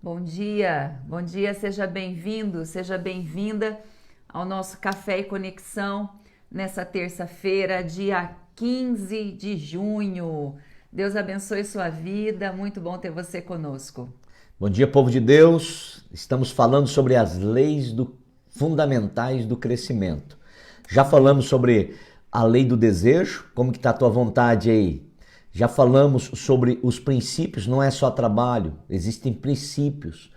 Bom dia, seja bem-vindo, seja bem-vinda ao nosso Café e Conexão nessa terça-feira, dia 15 de junho. Deus abençoe sua vida, muito bom ter você conosco. Bom dia, povo de Deus. Estamos falando sobre as leis fundamentais do crescimento. Já falamos sobre a lei do desejo, como que está a tua vontade aí? Já falamos sobre os princípios, não é só trabalho, existem princípios.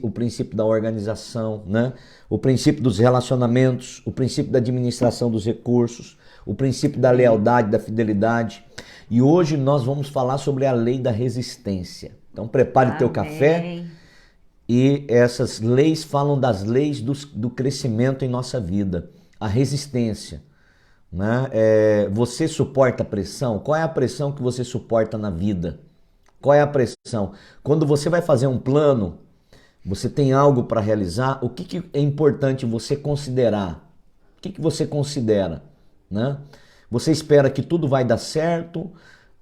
O princípio da organização, né? O princípio dos relacionamentos, o princípio da administração dos recursos, o princípio da lealdade, da fidelidade. E hoje nós vamos falar sobre a lei da resistência. Então prepare teu café e essas leis falam das leis do crescimento em nossa vida. A resistência, né? Você suporta pressão? Qual é a pressão que você suporta na vida? Qual é a pressão? Quando você vai fazer um plano, você tem algo para realizar, o que é importante você considerar? O que você considera, né? Você espera que tudo vai dar certo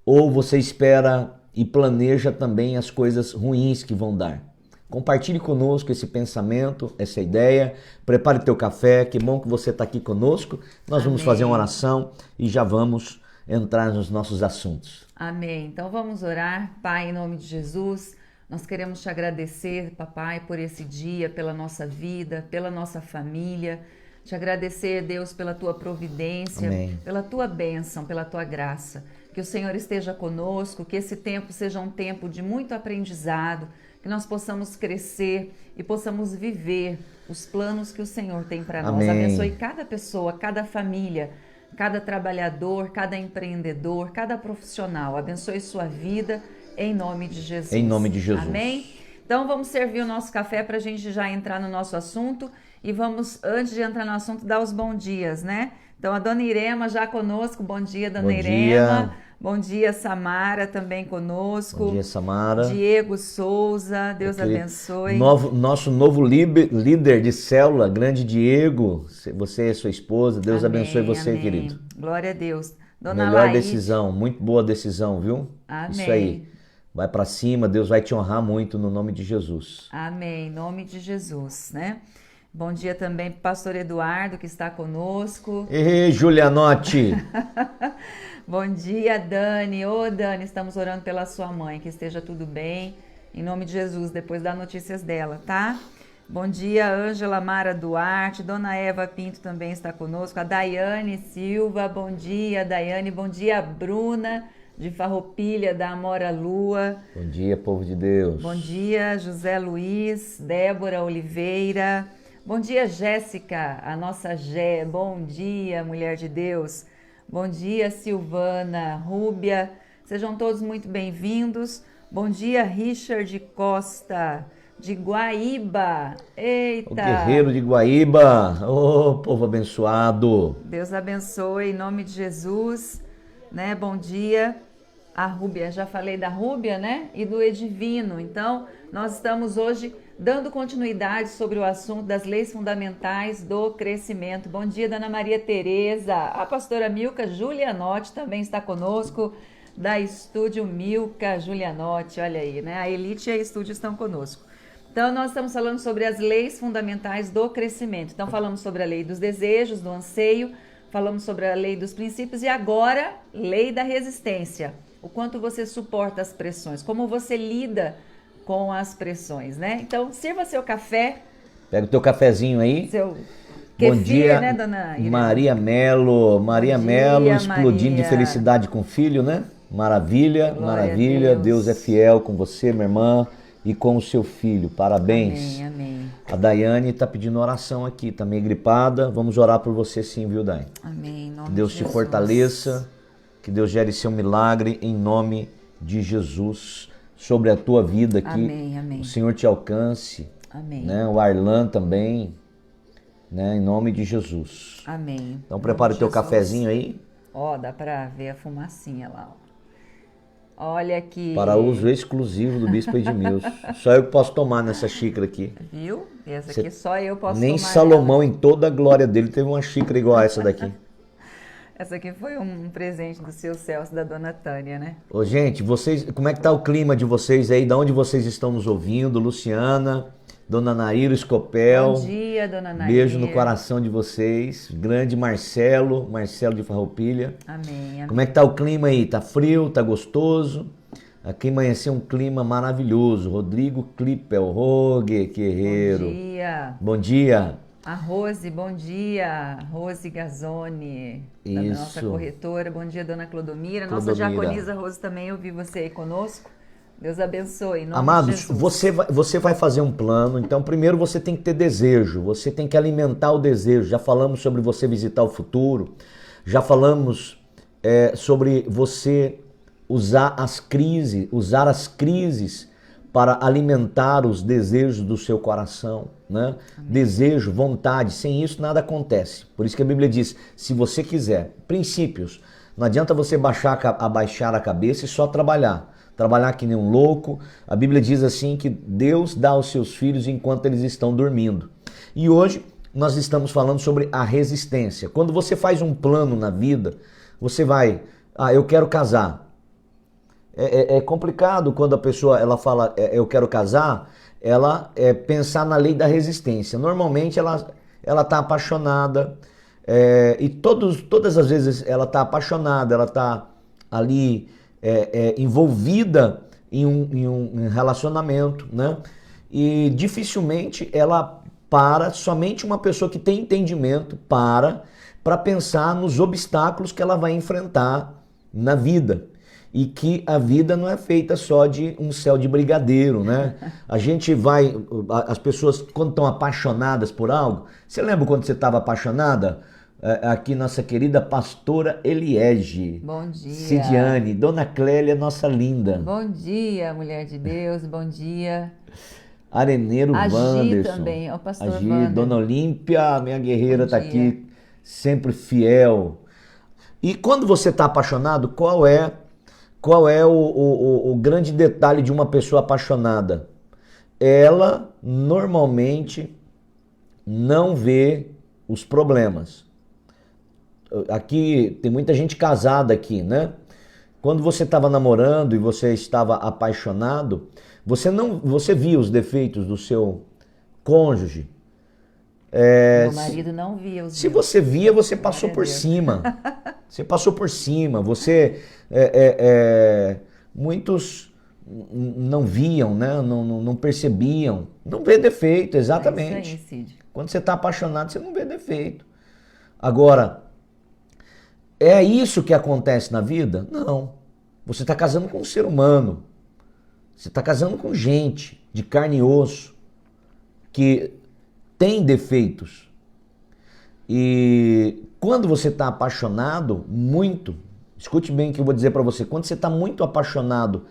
ou você espera e planeja também as coisas ruins que vão dar? Compartilhe conosco esse pensamento, essa ideia. Prepare teu café, que bom que você está aqui conosco. Nós vamos fazer uma oração e já vamos entrar nos nossos assuntos. Amém. Então vamos orar. Pai, em nome de Jesus, nós queremos te agradecer, papai, por esse dia, pela nossa vida, pela nossa família. Te agradecer, Deus, pela tua providência, Amém. Pela tua bênção, pela tua graça. Que o Senhor esteja conosco, que esse tempo seja um tempo de muito aprendizado, que nós possamos crescer e possamos viver os planos que o Senhor tem para nós. Abençoe cada pessoa, cada família, cada trabalhador, cada empreendedor, cada profissional. Abençoe sua vida em nome de Jesus. Em nome de Jesus. Amém? Então vamos servir o nosso café para a gente já entrar no nosso assunto e vamos, antes de entrar no assunto, dar os bons dias, né? Então a dona Irema já conosco. Bom dia, dona Irema. Bom dia, Samara, também conosco. Bom dia, Samara. Diego Souza, Deus abençoe. Nosso novo líder de célula, grande Diego, você e sua esposa, Deus abençoe você, amém. Querido. Glória a Deus. Dona Melhor Laide. decisão, muito boa decisão, viu? Amém. Isso aí. Vai pra cima, Deus vai te honrar muito no nome de Jesus. Amém, em nome de Jesus, né? Bom dia também para o pastor Eduardo, que está conosco. Ei, Julianote! Bom dia, Dani. Ô, Dani, estamos orando pela sua mãe, que esteja tudo bem. Em nome de Jesus, depois dá notícias dela, tá? Bom dia, Ângela Mara Duarte. Dona Eva Pinto também está conosco. A Daiane Silva, bom dia, Daiane. Bom dia, Bruna, de Farroupilha, da Amora Lua. Bom dia, povo de Deus. Bom dia, José Luiz, Débora Oliveira. Bom dia, Jéssica, a nossa Gé. Bom dia, mulher de Deus. Bom dia, Silvana, Rúbia. Sejam todos muito bem-vindos. Bom dia, Richard Costa, de Guaíba. Eita! O guerreiro de Guaíba. Ô, povo abençoado. Deus abençoe, em nome de Jesus. Né? Bom dia. A Rúbia, já falei da Rúbia, né? E do Edivino. Então, nós estamos hoje dando continuidade sobre o assunto das leis fundamentais do crescimento. Bom dia, Dona Maria Tereza. A pastora Milka Julianotti também está conosco, da Estúdio Milka Julianotti. Olha aí, né? A Elite e a Estúdio estão conosco. Então, nós estamos falando sobre as leis fundamentais do crescimento. Então, falamos sobre a lei dos desejos, do anseio, falamos sobre a lei dos princípios e agora, lei da resistência. O quanto você suporta as pressões, como você lida com as pressões, né? Então, sirva seu café. Pega o teu cafezinho aí. Seu kefir, bom dia, né, dona Irene? Maria Melo. Maria Melo, explodindo Maria. de felicidade com o filho, né? Maravilha, Glória maravilha. a Deus. Deus é fiel com você, minha irmã, e com o seu filho. Parabéns. Amém, amém. A Daiane está pedindo oração aqui, está meio gripada. Vamos orar por você sim, viu, Dai? Amém, em nome Que Deus de te Jesus. fortaleça, que Deus gere seu milagre em nome de Jesus sobre a tua vida, que Amém, amém. o Senhor te alcance, Amém. né? O Arlan também, né? Em nome de Jesus. Amém. Então Em prepara nome o teu de Jesus. cafezinho aí. Ó, dá pra ver a fumacinha lá, ó. Olha aqui. Para uso exclusivo do Bispo Edmilson. Só eu que posso tomar nessa xícara aqui. Viu? Essa aqui só eu posso Nem tomar Salomão, dela. em toda a glória dele, teve uma xícara igual a essa daqui. Essa aqui foi um presente do seu Celso, da dona Tânia, né? Ô, gente, vocês, como é que tá o clima de vocês aí? De onde vocês estão nos ouvindo? Luciana, dona Naíra Escopel. Bom dia, dona Nair. Beijo no coração de vocês. Grande Marcelo, Marcelo de Farroupilha. Amém, amém. Como é que tá o clima aí? Tá frio? Tá gostoso? Aqui amanheceu um clima maravilhoso. Rodrigo Clipel, Rogue, Guerreiro. Bom dia. Bom dia. A Rose, bom dia. Rose Gazzoni, da Isso. nossa corretora. Bom dia, dona Clodomira. Nossa Clodomira. diaconisa Rose também, eu vi você aí conosco. Deus abençoe, em nome de Amados, Jesus. você vai fazer um plano, então primeiro você tem que ter desejo, você tem que alimentar o desejo. Já falamos sobre você visitar o futuro, já falamos sobre você usar as crises para alimentar os desejos do seu coração, né? Desejo, vontade, sem isso nada acontece. Por isso que a Bíblia diz, se você quiser, princípios, não adianta você abaixar a cabeça e só trabalhar que nem um louco. A Bíblia diz assim que Deus dá aos seus filhos enquanto eles estão dormindo. E hoje nós estamos falando sobre a resistência. Quando você faz um plano na vida, você vai, eu quero casar. É complicado quando a pessoa ela fala, eu quero casar, ela pensar na lei da resistência. Normalmente ela está apaixonada, e todas as vezes ela está apaixonada, ela está ali envolvida em um relacionamento, né? E dificilmente ela somente uma pessoa que tem entendimento para pensar nos obstáculos que ela vai enfrentar na vida. E que a vida não é feita só de um céu de brigadeiro, né? As pessoas quando estão apaixonadas por algo, você lembra quando você estava apaixonada? Aqui nossa querida pastora Eliege. Bom dia. Cidiane, dona Clélia, nossa linda. Bom dia, mulher de Deus, bom dia. Areneiro Wanderson. Também, o pastor Agi, Wander. dona Olímpia, minha guerreira, está dia. aqui, sempre fiel. E quando você está apaixonado, qual é o grande detalhe de uma pessoa apaixonada? Ela normalmente não vê os problemas. Aqui tem muita gente casada aqui, né? Quando você estava namorando e você estava apaixonado, você via os defeitos do seu cônjuge. Meu marido não via os Se meus. você via, você passou Glória a por Deus. cima. Você passou por cima. Muitos não viam, né? Não percebiam. Não vê defeito, exatamente. É isso aí, Cid. Quando você está apaixonado, você não vê defeito. Agora, é isso que acontece na vida? Não. Você está casando com um ser humano. Você está casando com gente de carne e osso que tem defeitos. E quando você está apaixonado muito, escute bem o que eu vou dizer para você, quando você está muito apaixonado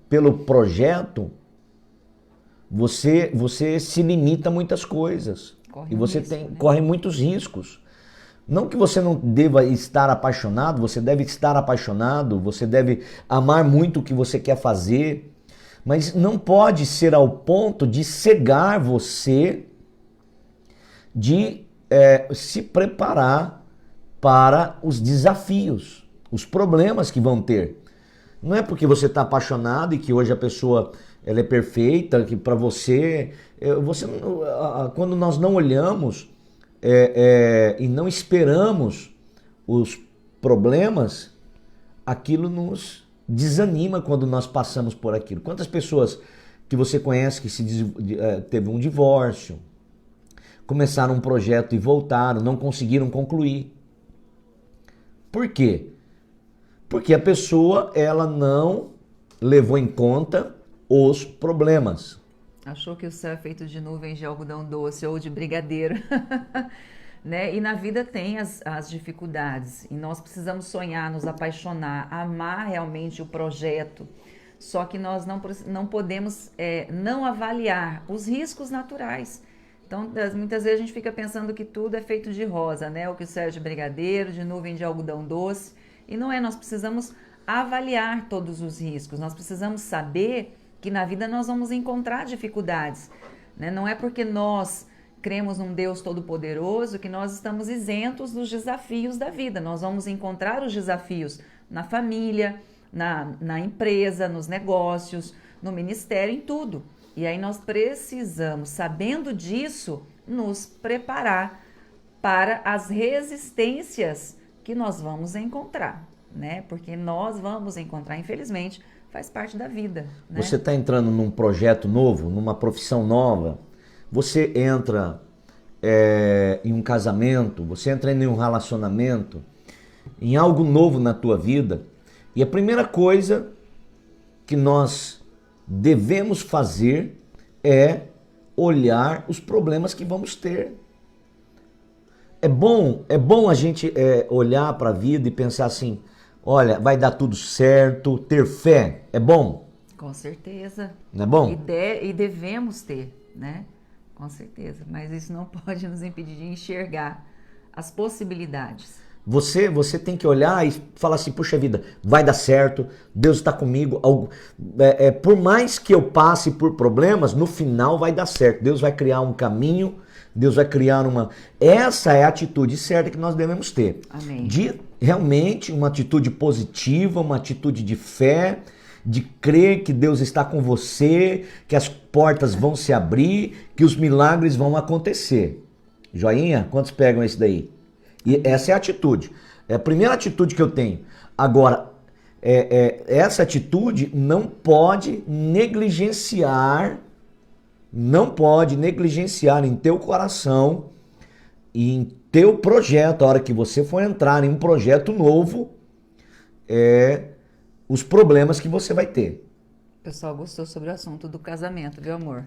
pelo projeto, você se limita a muitas coisas. Corre E você risco, né? corre muitos riscos. Não que você não deva estar apaixonado, você deve estar apaixonado, você deve amar muito o que você quer fazer, mas não pode ser ao ponto de cegar você de se preparar para os desafios, os problemas que vão ter. Não é porque você está apaixonado e que hoje a pessoa ela é perfeita, que para você quando nós não olhamos e não esperamos os problemas, aquilo nos desanima quando nós passamos por aquilo. Quantas pessoas que você conhece que teve um divórcio, começaram um projeto e voltaram, não conseguiram concluir. Por quê? Porque a pessoa ela não levou em conta os problemas. Achou que o céu é feito de nuvens de algodão doce ou de brigadeiro. Né? E na vida tem as dificuldades. E nós precisamos sonhar, nos apaixonar, amar realmente o projeto. Só que nós não podemos não avaliar os riscos naturais. Então, muitas vezes a gente fica pensando que tudo é feito de rosa, né? Ou que o céu é de brigadeiro, de nuvem de algodão doce. E não é, nós precisamos avaliar todos os riscos. Nós precisamos saber que na vida nós vamos encontrar dificuldades, né? Não é porque nós cremos num Deus Todo-Poderoso, que nós estamos isentos dos desafios da vida. Nós vamos encontrar os desafios na família, na empresa, nos negócios, no ministério, em tudo. E aí nós precisamos, sabendo disso, nos preparar para as resistências que nós vamos encontrar, né? Porque nós vamos encontrar, infelizmente, faz parte da vida, né? Você está entrando num projeto novo, numa profissão nova, você entra em um casamento, você entra em um relacionamento, em algo novo na tua vida, e a primeira coisa que nós devemos fazer é olhar os problemas que vamos ter. É bom a gente olhar para a vida e pensar assim, olha, vai dar tudo certo, ter fé, é bom? Com certeza. Não é bom? E devemos ter, né? Com certeza. Mas isso não pode nos impedir de enxergar as possibilidades. Você tem que olhar e falar assim, puxa vida, vai dar certo, Deus está comigo. Por mais que eu passe por problemas, no final vai dar certo. Deus vai criar um caminho, Deus vai criar uma... Essa é a atitude certa que nós devemos ter. Amém. De realmente uma atitude positiva, uma atitude de fé, de crer que Deus está com você, que as portas vão se abrir, que os milagres vão acontecer. Joinha? Quantos pegam esse daí? E essa é a atitude. É a primeira atitude que eu tenho. Agora, essa atitude não pode negligenciar em teu coração e em teu projeto, a hora que você for entrar em um projeto novo, os problemas que você vai ter. O pessoal gostou sobre o assunto do casamento, viu, amor?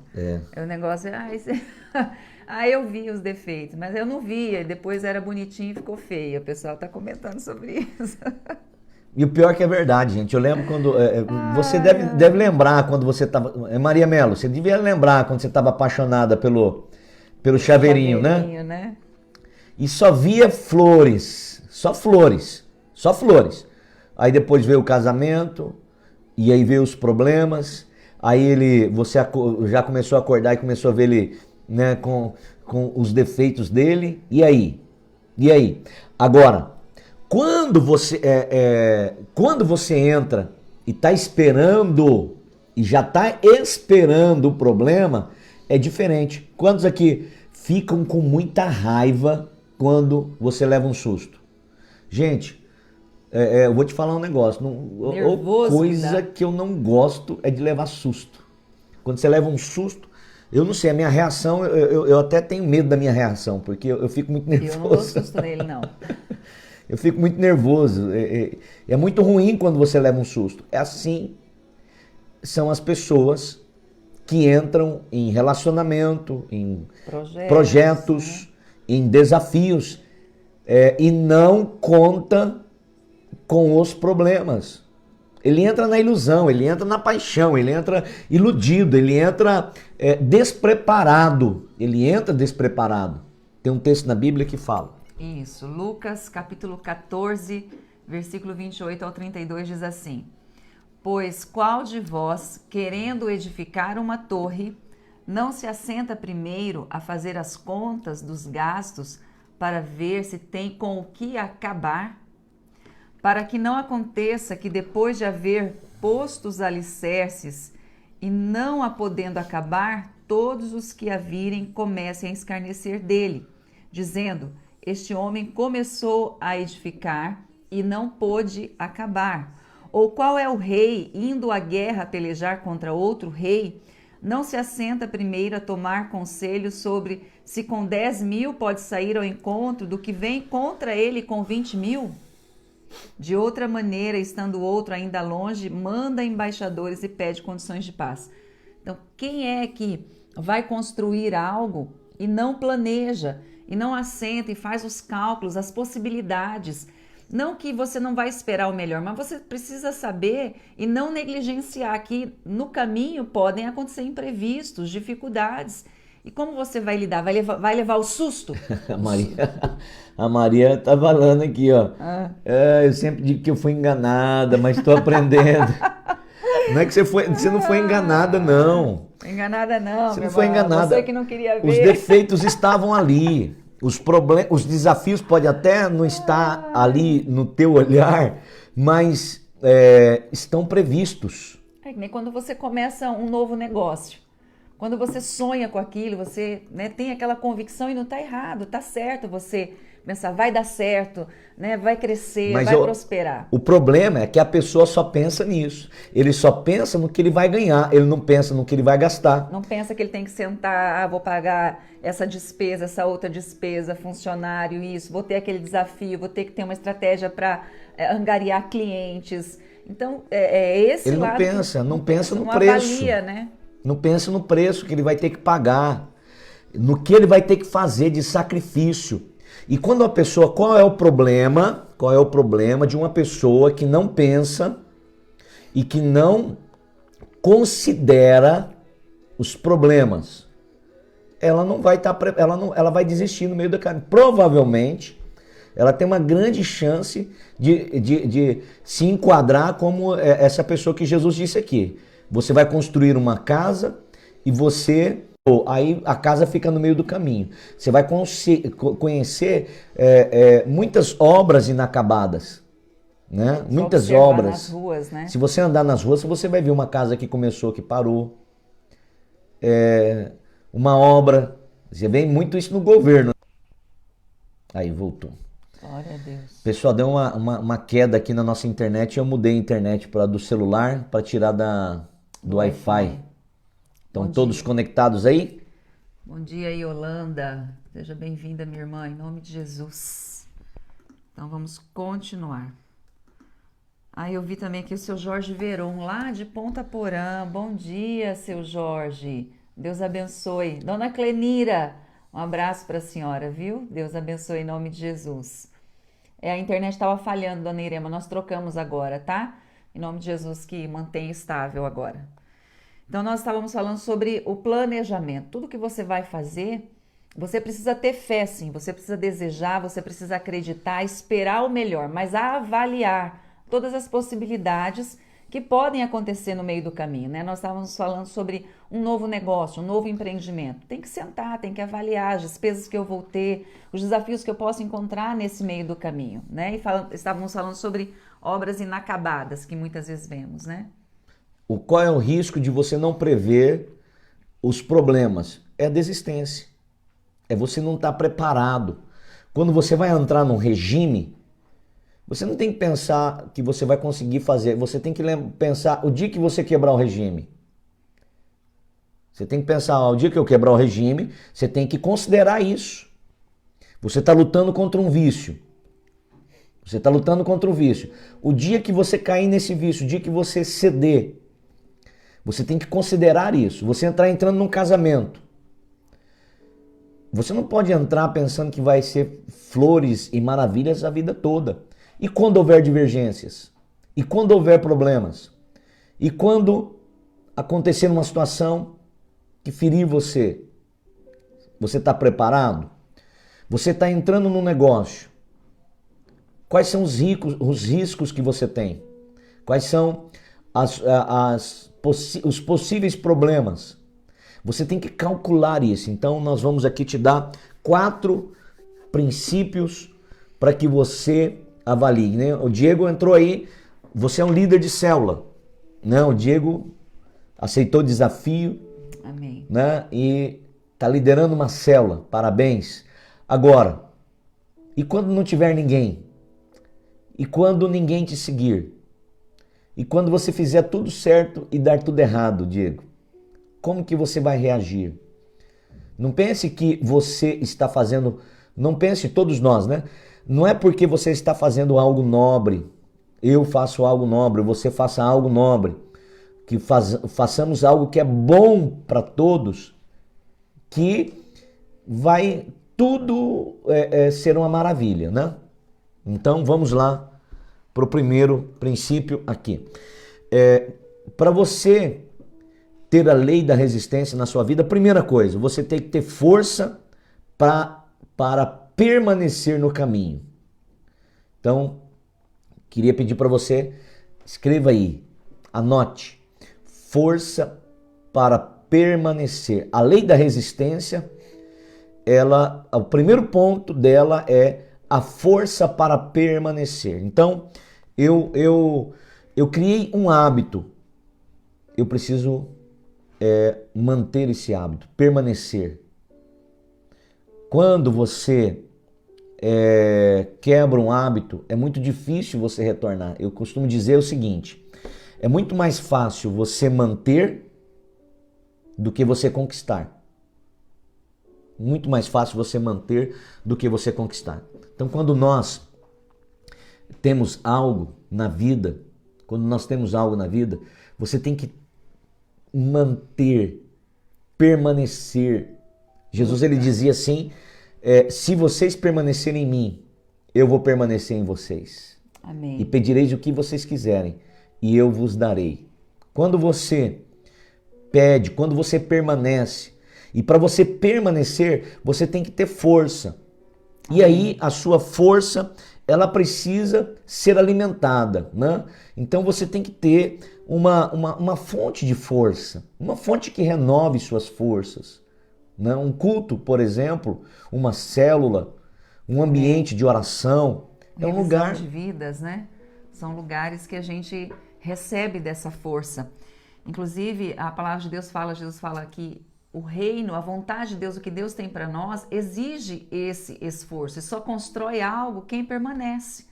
O negócio eu vi os defeitos, mas eu não via, depois era bonitinho e ficou feio. O pessoal tá comentando sobre isso. E o pior que é verdade, gente. Eu lembro quando... você deve lembrar quando você estava... Maria Mello, você devia lembrar quando você estava apaixonada pelo chaveirinho, né? E só via flores. Só flores. Aí depois veio o casamento, e aí veio os problemas. Aí você já começou a acordar e começou a ver ele, né, com os defeitos dele. E aí? Agora, quando você entra e está esperando, e já está esperando o problema, é diferente. Quantos aqui ficam com muita raiva quando você leva um susto? Gente, eu vou te falar um negócio. Coisa que eu não gosto é de levar susto. Quando você leva um susto, eu não sei, a minha reação, eu até tenho medo da minha reação, porque eu fico muito nervoso. Eu não dou susto nele, não. Eu fico muito nervoso. É muito ruim quando você leva um susto. É assim, são as pessoas que entram em relacionamento, em projetos, né? Em desafios, e não conta com os problemas. Ele entra na ilusão, ele entra na paixão, ele entra iludido, ele entra despreparado. Tem um texto na Bíblia que fala. Isso, Lucas capítulo 14, versículo 28 ao 32 diz assim: Pois qual de vós, querendo edificar uma torre, não se assenta primeiro a fazer as contas dos gastos para ver se tem com o que acabar? Para que não aconteça que depois de haver posto os alicerces e não a podendo acabar, todos os que a virem comecem a escarnecer dele, dizendo: Este homem começou a edificar e não pôde acabar. Ou qual é o rei, indo à guerra pelejar contra outro rei, não se assenta primeiro a tomar conselho sobre se com 10.000 pode sair ao encontro do que vem contra ele com 20.000? De outra maneira, estando o outro ainda longe, manda embaixadores e pede condições de paz. Então, quem é que vai construir algo e não planeja, e não assenta e faz os cálculos, as possibilidades? Não que você não vai esperar o melhor, mas você precisa saber e não negligenciar que no caminho podem acontecer imprevistos, dificuldades. E como você vai lidar? Vai levar o susto? A Maria tá falando aqui, ó. Eu sempre digo que eu fui enganada, mas estou aprendendo. Não é que você não foi enganada, não. Enganada não, Você meu não foi irmão. enganada. Você que não queria ver. Os defeitos estavam ali. Os desafios podem até não estar ali no teu olhar, mas estão previstos. É que nem quando você começa um novo negócio. Quando você sonha com aquilo, você, né, tem aquela convicção e não está errado, está certo você pensar, vai dar certo, né, vai crescer, Mas vai prosperar. O problema é que a pessoa só pensa nisso. Ele só pensa no que ele vai ganhar, ele não pensa no que ele vai gastar. Não pensa que ele tem que sentar, vou pagar essa despesa, essa outra despesa, funcionário, isso, vou ter aquele desafio, vou ter que ter uma estratégia para angariar clientes. Então, esse ele lado... Não pensa no não preço. avalia, né? Não pensa no preço que ele vai ter que pagar, no que ele vai ter que fazer de sacrifício. E quando a pessoa, qual é o problema? Qual é o problema de uma pessoa que não pensa e que não considera os problemas? Ela não vai estar, ela vai desistir no meio do caminho. Provavelmente, ela tem uma grande chance de se enquadrar como essa pessoa que Jesus disse aqui. Você vai construir uma casa e aí a casa fica no meio do caminho. Você vai conhecer muitas obras inacabadas, né? Muitas obras. Nas ruas, né? Se você andar nas ruas, você vai ver uma casa que começou, que parou. Uma obra. Você vê muito isso no governo. Aí voltou. Glória a Deus. Pessoal, deu uma queda aqui na nossa internet. Eu mudei a internet do celular para tirar do Wi-Fi. Estão todos conectados aí? Bom dia, Yolanda. Seja bem-vinda, minha irmã, em nome de Jesus. Então vamos continuar. Eu vi também aqui o seu Jorge Veron, lá de Ponta Porã. Bom dia, seu Jorge. Deus abençoe. Dona Clenira, um abraço para a senhora, viu? Deus abençoe em nome de Jesus. A internet estava falhando, dona Irema, nós trocamos agora, tá? Em nome de Jesus, que mantém estável agora. Então, nós estávamos falando sobre o planejamento. Tudo que você vai fazer, você precisa ter fé, sim. Você precisa desejar, você precisa acreditar, esperar o melhor, mas avaliar todas as possibilidades que podem acontecer no meio do caminho, né? Nós estávamos falando sobre um novo negócio, um novo empreendimento. Tem que sentar, tem que avaliar as despesas que eu vou ter, os desafios que eu posso encontrar nesse meio do caminho, né? E estávamos falando sobre obras inacabadas que muitas vezes vemos, né? Qual é o risco de você não prever os problemas? É a desistência. É você não estar preparado. Quando você vai entrar num regime, você não tem que pensar que você vai conseguir fazer. Você tem que pensar o dia que você quebrar o regime. Você tem que pensar, o dia que eu quebrar o regime, você tem que considerar isso. Você está lutando contra um vício. Você está lutando contra o vício. O dia que você cair nesse vício, o dia que você ceder, você tem que considerar isso. Você entrando num casamento. Você não pode entrar pensando que vai ser flores e maravilhas a vida toda. E quando houver divergências? E quando houver problemas? E quando acontecer uma situação que ferir você? Você está preparado? Você está entrando num negócio. Quais são os riscos que você tem? Quais são os possíveis problemas? Você tem que calcular isso. Então nós vamos aqui te dar 4 princípios para que você avalie, né? O Diego entrou aí, você é um líder de célula, né? O Diego aceitou o desafio, amém, né? E está liderando uma célula, parabéns. Agora, e quando não tiver ninguém? E quando ninguém te seguir? E quando você fizer tudo certo e dar tudo errado, Diego? Como que você vai reagir? Não pense que você está fazendo, não pense todos nós, né? Não é porque você está fazendo algo nobre, eu faço algo nobre, você faça algo nobre, que façamos algo que é bom para todos, que vai tudo ser uma maravilha, né? Então vamos lá para o primeiro princípio aqui. Para você ter a lei da resistência na sua vida, primeira coisa, você tem que ter força para permanecer no caminho. Então, queria pedir para você, escreva aí, anote. força para permanecer. A lei da resistência, o primeiro ponto dela é a força para permanecer. Então, eu criei um hábito. Eu preciso manter esse hábito, permanecer. Quando você quebra um hábito, é muito difícil você retornar. Eu costumo dizer o seguinte: é muito mais fácil você manter do que você conquistar. Muito mais fácil você manter do que você conquistar. Então, quando nós temos algo na vida, você tem que manter, permanecer. Jesus, ele dizia assim: se vocês permanecerem em mim, eu vou permanecer em vocês. Amém. E pedireis o que vocês quiserem, e eu vos darei. Quando você pede, quando você permanece, e para você permanecer, você tem que ter força. E aí a sua força, ela precisa ser alimentada, né? Então você tem que ter uma fonte de força, uma fonte que renove suas forças, né? Um culto, por exemplo, uma célula, um ambiente de oração, é um lugar de vidas, né? São lugares que a gente recebe dessa força. Inclusive, a palavra de Deus fala, Jesus fala que o reino, a vontade de Deus, o que Deus tem para nós, exige esse esforço. E só constrói algo quem permanece.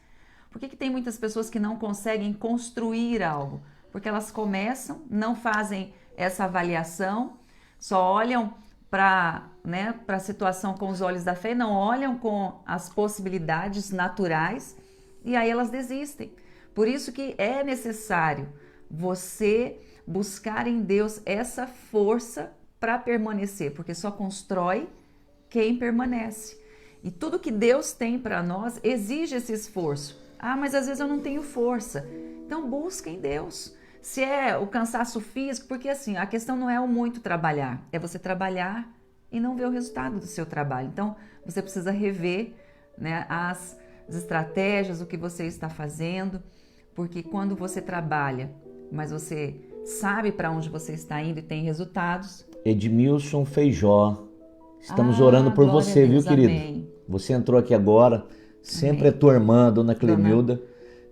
Por que tem muitas pessoas que não conseguem construir algo? Porque elas começam, não fazem essa avaliação, só olham para a situação com os olhos da fé, não olham com as possibilidades naturais e aí elas desistem. Por isso que é necessário você buscar em Deus essa força para permanecer, porque só constrói quem permanece. E tudo que Deus tem para nós exige esse esforço. Ah, mas às vezes eu não tenho força. Então busca em Deus. Se é o cansaço físico, porque assim, a questão não é o muito trabalhar, é você trabalhar e não ver o resultado do seu trabalho. Então, você precisa rever, né, as estratégias, o que você está fazendo, porque quando você trabalha, mas você sabe para onde você está indo e tem resultados. Edmilson Feijó, estamos orando por você, Deus, viu, querido? Amém. Você entrou aqui agora, sempre é tua irmã, Dona Clemilda,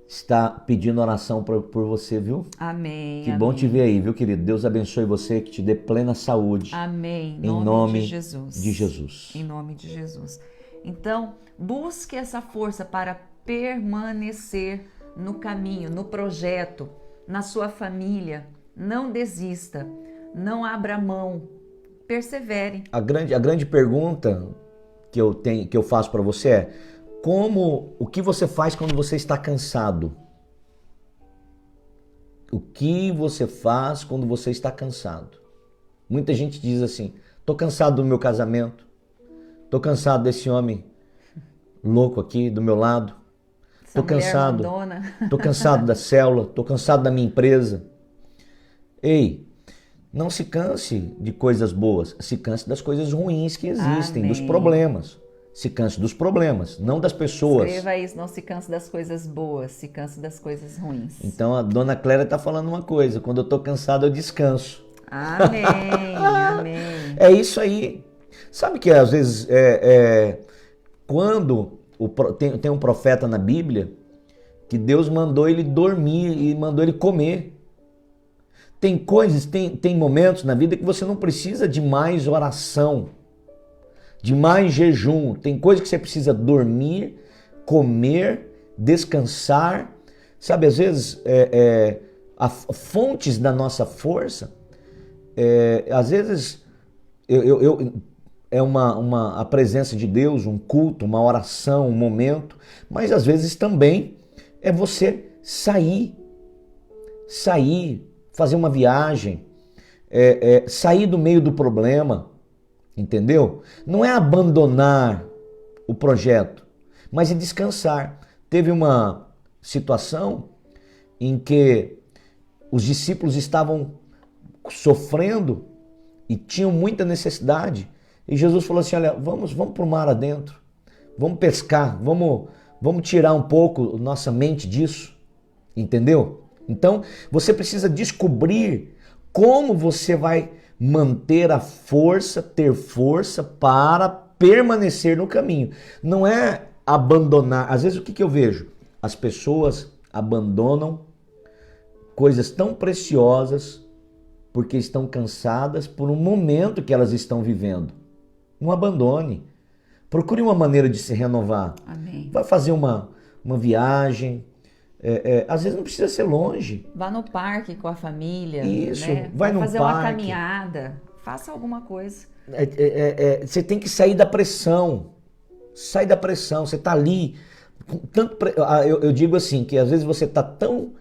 está pedindo oração por você, viu? Amém. Que bom te ver aí, viu, querido? Deus abençoe você, que te dê plena saúde. Amém. Em nome de Jesus. De Jesus. Em nome de Jesus. Então, busque essa força para permanecer no caminho, no projeto, na sua família. Não desista, não abra mão, persevere. A grande pergunta que eu faço para você é: o que você faz quando você está cansado? O que você faz quando você está cansado? Muita gente diz assim: tô cansado do meu casamento, tô cansado desse homem louco aqui do meu lado, tô cansado da célula, tô cansado da minha empresa. Ei, não se canse de coisas boas, se canse das coisas ruins que existem, dos problemas. Se canse dos problemas, não das pessoas. Escreva isso, não se canse das coisas boas, se canse das coisas ruins. Então a Dona Clélia está falando uma coisa: quando eu estou cansado eu descanso. Amém, amém. É isso aí. Sabe que às vezes quando tem um profeta na Bíblia que Deus mandou ele dormir e mandou ele comer. Tem coisas, tem momentos na vida que você não precisa de mais oração, de mais jejum. Tem coisas que você precisa dormir, comer, descansar. Sabe, às vezes, fontes da nossa força, às vezes, a presença de Deus, um culto, uma oração, um momento, mas às vezes também é você sair, fazer uma viagem, sair do meio do problema, entendeu? Não é abandonar o projeto, mas é descansar. Teve uma situação em que os discípulos estavam sofrendo e tinham muita necessidade. E Jesus falou assim: olha, vamos para o mar adentro, vamos pescar, vamos tirar um pouco nossa mente disso, entendeu? Então, você precisa descobrir como você vai manter a força, ter força para permanecer no caminho. Não é abandonar. Às vezes o que eu vejo? As pessoas abandonam coisas tão preciosas porque estão cansadas por um momento que elas estão vivendo. Não abandone. Procure uma maneira de se renovar. Amém. Vai fazer uma viagem. Às vezes não precisa ser longe. Vá no parque com a família. Isso, né? vai no fazer parque. uma caminhada. Faça alguma coisa. Você tem que sair da pressão. Sai da pressão. Você está ali. Eu digo assim, que às vezes você está tão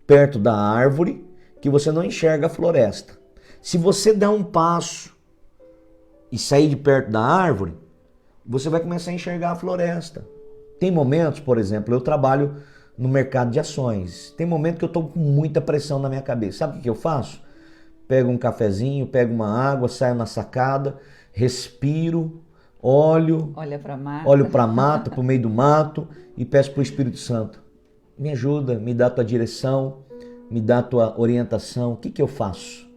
perto da árvore que você não enxerga a floresta. Se você der um passo e sair de perto da árvore, você vai começar a enxergar a floresta. Tem momentos, por exemplo, eu trabalho no mercado de ações. Tem momento que eu estou com muita pressão na minha cabeça. Sabe o que eu faço? Pego um cafezinho, pego uma água, saio na sacada, respiro, olho para a mata, para o meio do mato e peço para o Espírito Santo. Me ajuda, me dá a tua direção, me dá a tua orientação. O que eu faço?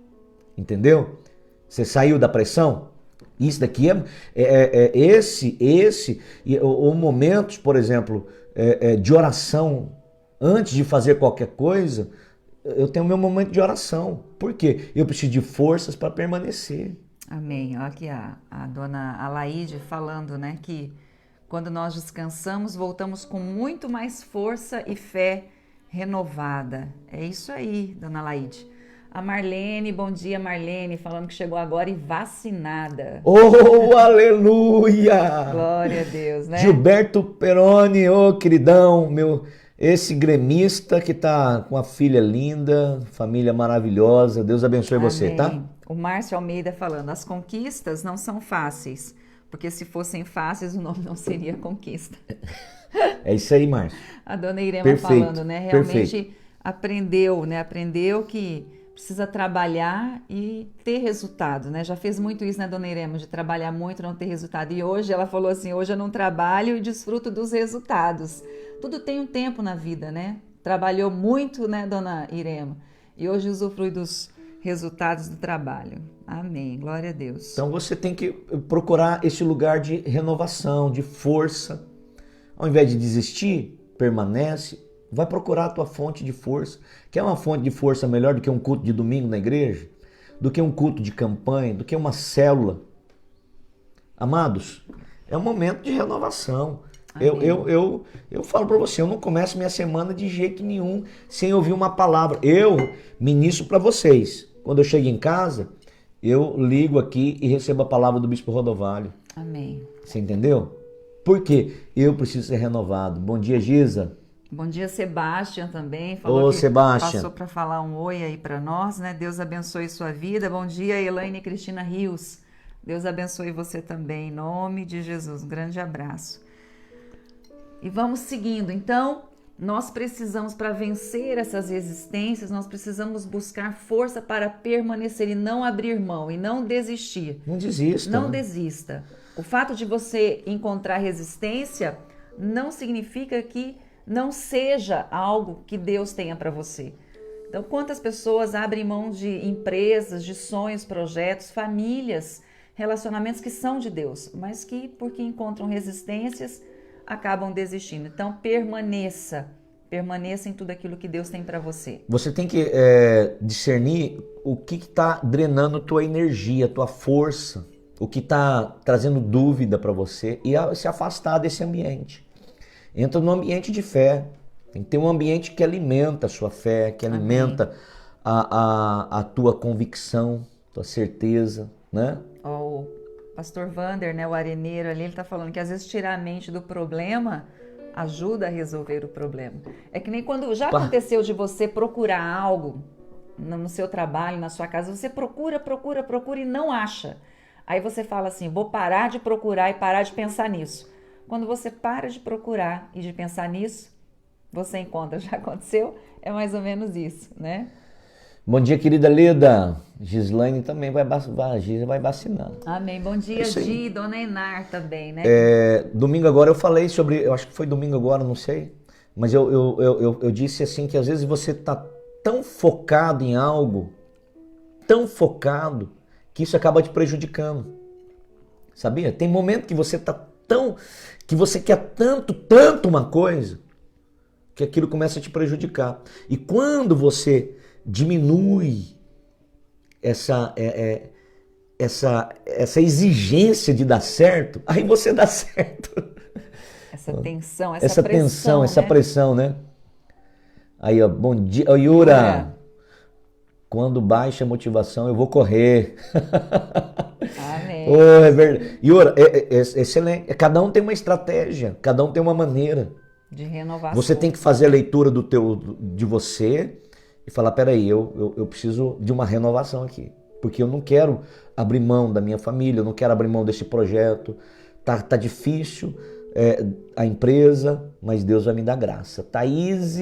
Entendeu? Você saiu da pressão? Isso daqui ou momentos, por exemplo, de oração, antes de fazer qualquer coisa, eu tenho o meu momento de oração. Por quê? Eu preciso de forças para permanecer. Amém. Olha aqui a dona Alaide falando, né, que quando nós descansamos, voltamos com muito mais força e fé renovada. É isso aí, dona Alaide. A Marlene, bom dia Marlene, falando que chegou agora e vacinada. Oh, aleluia! Glória a Deus, né? Gilberto Peroni, queridão, esse gremista que tá com a filha linda, família maravilhosa, Deus abençoe você, tá? O Márcio Almeida falando, as conquistas não são fáceis, porque se fossem fáceis o nome não seria conquista. É isso aí, Márcio. A dona Irema Perfeito, falando, né? Realmente perfeito. Aprendeu que precisa trabalhar e ter resultado, né? Já fez muito isso, né, dona Irema, de trabalhar muito e não ter resultado. E hoje ela falou assim, hoje eu não trabalho e desfruto dos resultados. Tudo tem um tempo na vida, né? Trabalhou muito, né, dona Irema? E hoje usufrui dos resultados do trabalho. Amém, glória a Deus. Então você tem que procurar esse lugar de renovação, de força. Ao invés de desistir, permanece. Vai procurar a tua fonte de força. Quer uma fonte de força melhor do que um culto de domingo na igreja? Do que um culto de campanha? Do que uma célula? Amados, é um momento de renovação. Eu falo para você, eu não começo minha semana de jeito nenhum sem ouvir uma palavra. Eu ministro para vocês. Quando eu chego em casa, eu ligo aqui e recebo a palavra do Bispo Rodovalho. Amém. Você entendeu? Por quê? Eu preciso ser renovado. Bom dia, Giza. Bom dia, Sebastião também. Falou que Sebastião. Passou para falar um oi aí para nós, né? Deus abençoe sua vida. Bom dia, Elaine Cristina Rios. Deus abençoe você também, em nome de Jesus. Um grande abraço. E vamos seguindo. Então, nós precisamos, para vencer essas resistências, nós precisamos buscar força para permanecer e não abrir mão e não desistir. Não desista. Não desista. O fato de você encontrar resistência não significa que não seja algo que Deus tenha para você. Então, quantas pessoas abrem mão de empresas, de sonhos, projetos, famílias, relacionamentos que são de Deus, mas que, porque encontram resistências, acabam desistindo. Então, permaneça em tudo aquilo que Deus tem para você. Você tem que discernir o que está drenando tua energia, tua força, o que está trazendo dúvida para você e se afastar desse ambiente. Entra no ambiente de fé. Tem que ter um ambiente que alimenta a sua fé, que alimenta a tua convicção, tua certeza, né? O pastor Vander, né, o areneiro ali, ele está falando que às vezes tirar a mente do problema ajuda a resolver o problema. É que nem quando já aconteceu de você procurar algo no seu trabalho, na sua casa, você procura e não acha. Aí você fala assim, vou parar de procurar e parar de pensar nisso. Quando você para de procurar e de pensar nisso, você encontra. Já aconteceu? É mais ou menos isso, né? Bom dia, querida Leda. Gislaine também vai vacinar. Amém. Bom dia, Gi, dona Enar também, né? Domingo agora eu falei sobre, eu acho que foi domingo agora, não sei, mas eu disse assim que às vezes você está tão focado em algo, tão focado que isso acaba te prejudicando. Sabia? Tem momento que você tá tão... que você quer tanto uma coisa, que aquilo começa a te prejudicar. E quando você diminui essa exigência de dar certo, aí você dá certo. Essa tensão, Essa pressão, tensão, né? essa pressão, né? Aí, ó, bom dia. Ô, Yura, quando baixa a motivação, eu vou correr. Amém. Oh, é verdade. Yura, é excelente. Cada um tem uma estratégia, cada um tem uma maneira. De renovar. Você tem que fazer a leitura de você e falar, peraí, eu preciso de uma renovação aqui. Porque eu não quero abrir mão da minha família, eu não quero abrir mão desse projeto. Tá difícil a empresa, mas Deus vai me dar graça. Thaís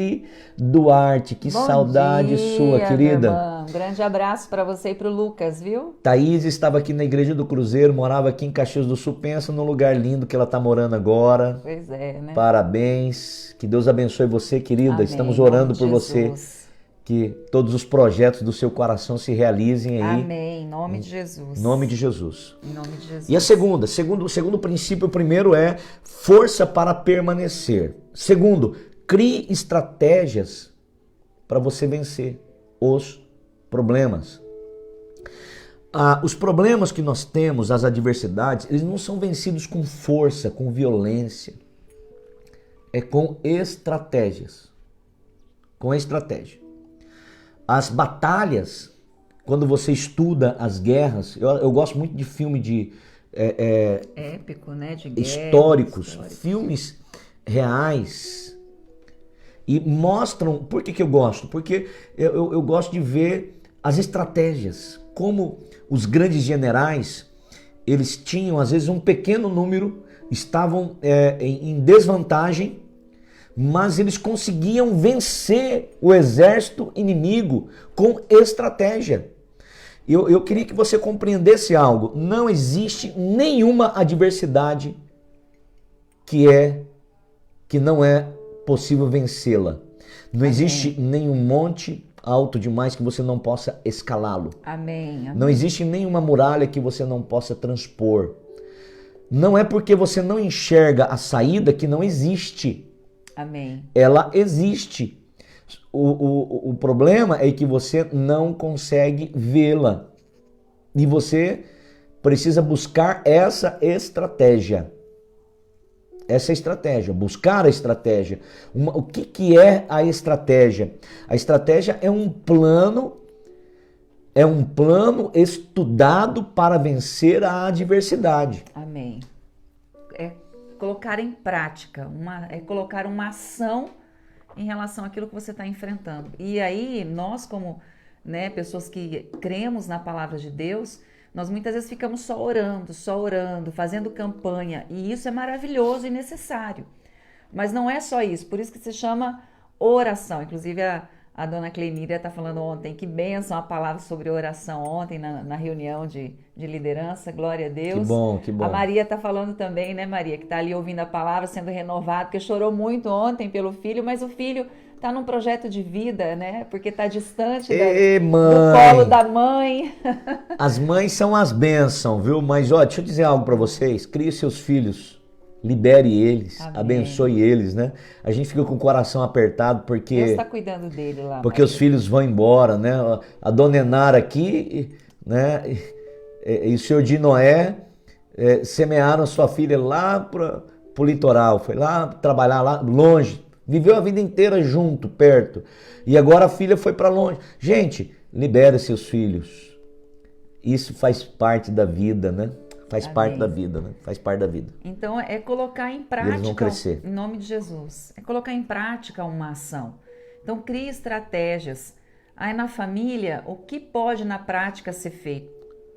Duarte, que Bom saudade dia, sua, querida. minha irmã. Um grande abraço para você e para o Lucas, viu? Thaís estava aqui na Igreja do Cruzeiro, morava aqui em Caxias do Sul. Pensa num lugar lindo que ela está morando agora. Pois é, né? Parabéns. Que Deus abençoe você, querida. Amém. Estamos orando por Em nome de você. Jesus. Que todos os projetos do seu coração se realizem aí. Amém. Em nome de Jesus. Em nome de Jesus. Em nome de Jesus. E a segundo princípio, o primeiro é força para permanecer. Segundo, crie estratégias para você vencer os problemas. Os problemas que nós temos, as adversidades, eles não são vencidos com força, com violência. É com estratégias. Com estratégia. As batalhas, quando você estuda as guerras, eu gosto muito de filme de épico, né? De guerra, históricos, filmes reais, e mostram. Por que eu gosto? Porque eu gosto de ver as estratégias, como os grandes generais, eles tinham às vezes um pequeno número, estavam em desvantagem, mas eles conseguiam vencer o exército inimigo com estratégia. Eu queria que você compreendesse algo. Não existe nenhuma adversidade que não é possível vencê-la. Não existe nenhum monte alto demais que você não possa escalá-lo. Amém. Não existe nenhuma muralha que você não possa transpor. Não é porque você não enxerga a saída que não existe. Amém. Ela existe. O problema é que você não consegue vê-la. E você precisa buscar essa estratégia. Essa estratégia, buscar a estratégia. O que é a estratégia? A estratégia é um plano estudado para vencer a adversidade. Amém. É colocar em prática, é colocar uma ação em relação àquilo que você está enfrentando. E aí, nós como pessoas que cremos na palavra de Deus, nós muitas vezes ficamos só orando, fazendo campanha, e isso é maravilhoso e necessário. Mas não é só isso, por isso que se chama oração. Inclusive a dona Clemília está falando ontem, que bênção a palavra sobre oração ontem na reunião de liderança, glória a Deus. Que bom, que bom. A Maria está falando também, né, Maria, que está ali ouvindo a palavra, sendo renovada, porque chorou muito ontem pelo filho, mas o filho está num projeto de vida, né, porque está distante do colo da mãe. As mães são as bênçãos, viu? Mas, ó, deixa eu dizer algo para vocês, crie seus filhos. Libere eles, Amém. Abençoe eles, né? A gente fica com o coração apertado porque... Deus está cuidando dele lá. Porque Maria. Os filhos vão embora, né? A dona Enara aqui, né? E o senhor de Noé semearam a sua filha lá pro litoral, foi lá trabalhar lá longe, viveu a vida inteira junto, perto. E agora a filha foi para longe. Gente, libere seus filhos. Isso faz parte da vida, né? Faz Amém. Parte da vida, né? Faz parte da vida. Então, é colocar em prática, eles vão crescer. Em nome de Jesus, é colocar em prática uma ação. Então, crie estratégias. Aí na família, o que pode na prática ser feito?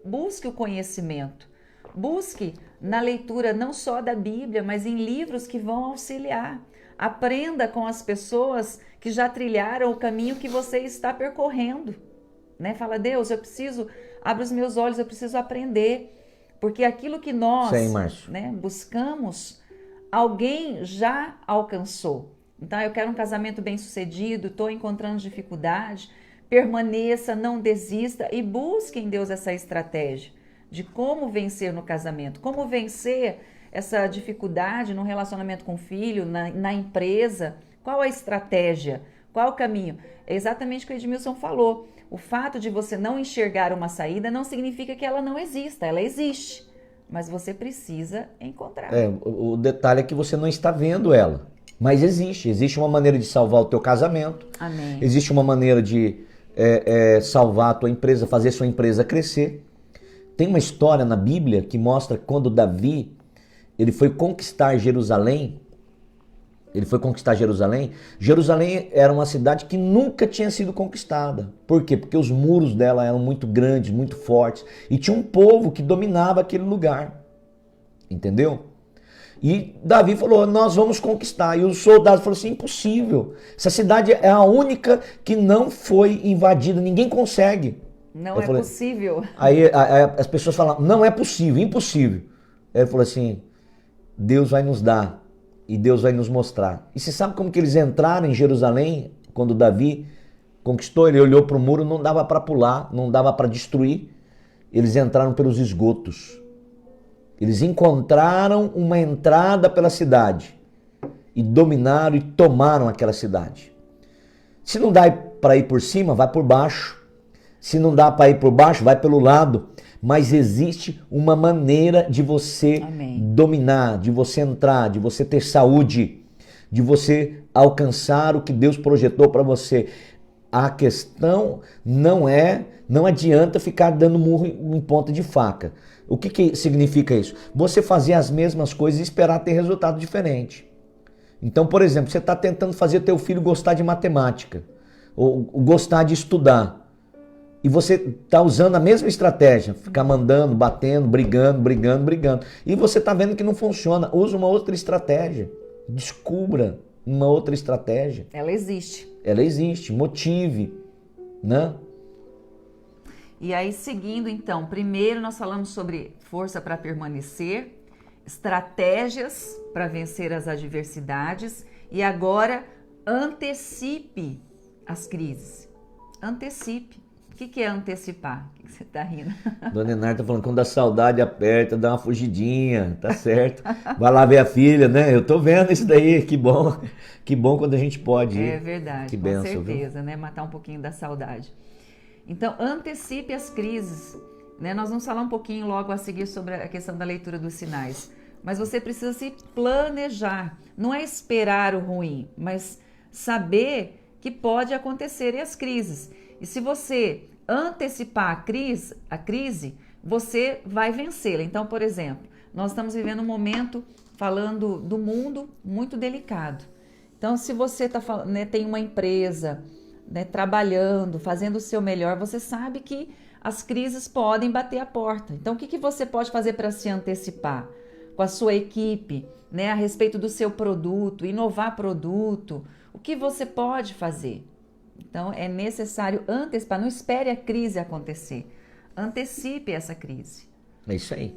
Busque o conhecimento. Busque na leitura não só da Bíblia, mas em livros que vão auxiliar. Aprenda com as pessoas que já trilharam o caminho que você está percorrendo. Né? Fala, Deus, abre os meus olhos, eu preciso aprender. Porque aquilo que nós buscamos, alguém já alcançou. Então, eu quero um casamento bem-sucedido, estou encontrando dificuldade. permaneça, não desista e busque em Deus essa estratégia de como vencer no casamento, como vencer essa dificuldade no relacionamento com o filho, na empresa. Qual a estratégia? Qual o caminho? É exatamente o que o Edmilson falou. O fato de você não enxergar uma saída não significa que ela não exista, ela existe, mas você precisa encontrar. O detalhe é que você não está vendo ela, mas existe uma maneira de salvar o teu casamento. Amém. Existe uma maneira de salvar a tua empresa, fazer sua empresa crescer. Tem uma história na Bíblia que mostra quando Davi ele foi conquistar Jerusalém. Jerusalém era uma cidade que nunca tinha sido conquistada. Por quê? Porque os muros dela eram muito grandes, muito fortes. E tinha um povo que dominava aquele lugar. Entendeu? E Davi falou, nós vamos conquistar. E os soldados falaram assim, impossível. Essa cidade é a única que não foi invadida. Ninguém consegue. Não é possível. Aí as pessoas falam, não é possível, impossível. Aí ele falou assim, Deus vai nos dar. E Deus vai nos mostrar. E você sabe como que eles entraram em Jerusalém quando Davi conquistou? Ele olhou para o muro, não dava para pular, não dava para destruir. Eles entraram pelos esgotos. Eles encontraram uma entrada pela cidade e dominaram e tomaram aquela cidade. Se não dá para ir por cima, vai por baixo. Se não dá para ir por baixo, vai pelo lado. Mas existe uma maneira de você dominar, de você entrar, de você ter saúde, de você alcançar o que Deus projetou para você. A questão não adianta ficar dando murro em ponta de faca. O que significa isso? Você fazer as mesmas coisas e esperar ter resultado diferente. Então, por exemplo, você está tentando fazer teu filho gostar de matemática, ou gostar de estudar. E você está usando a mesma estratégia, ficar mandando, batendo, brigando. E você está vendo que não funciona. Usa uma outra estratégia. Descubra uma outra estratégia. Ela existe. Motive, né? E aí, seguindo então, primeiro nós falamos sobre força para permanecer, estratégias para vencer as adversidades e agora antecipe as crises. Antecipe. O que é antecipar? O que você tá rindo? Dona Enarta tá falando, quando a saudade aperta, dá uma fugidinha, tá certo. Vai lá ver a filha, né? Eu tô vendo isso daí, que bom. Que bom quando a gente pode ir. É verdade, que com benção, certeza, né? Matar um pouquinho da saudade. Então, antecipe as crises. Né? Nós vamos falar um pouquinho logo a seguir sobre a questão da leitura dos sinais. Mas você precisa se planejar. Não é esperar o ruim, mas saber que pode acontecer as crises. E se você antecipar a crise, você vai vencê-la. Então, por exemplo, nós estamos vivendo um momento falando do mundo muito delicado. Então, se você tem uma empresa, né, trabalhando, fazendo o seu melhor, você sabe que as crises podem bater a porta. Então, o que você pode fazer para se antecipar? Com a sua equipe, né, a respeito do seu produto, inovar produto, o que você pode fazer? Então, é necessário antecipar, não espere a crise acontecer, antecipe essa crise. É isso aí.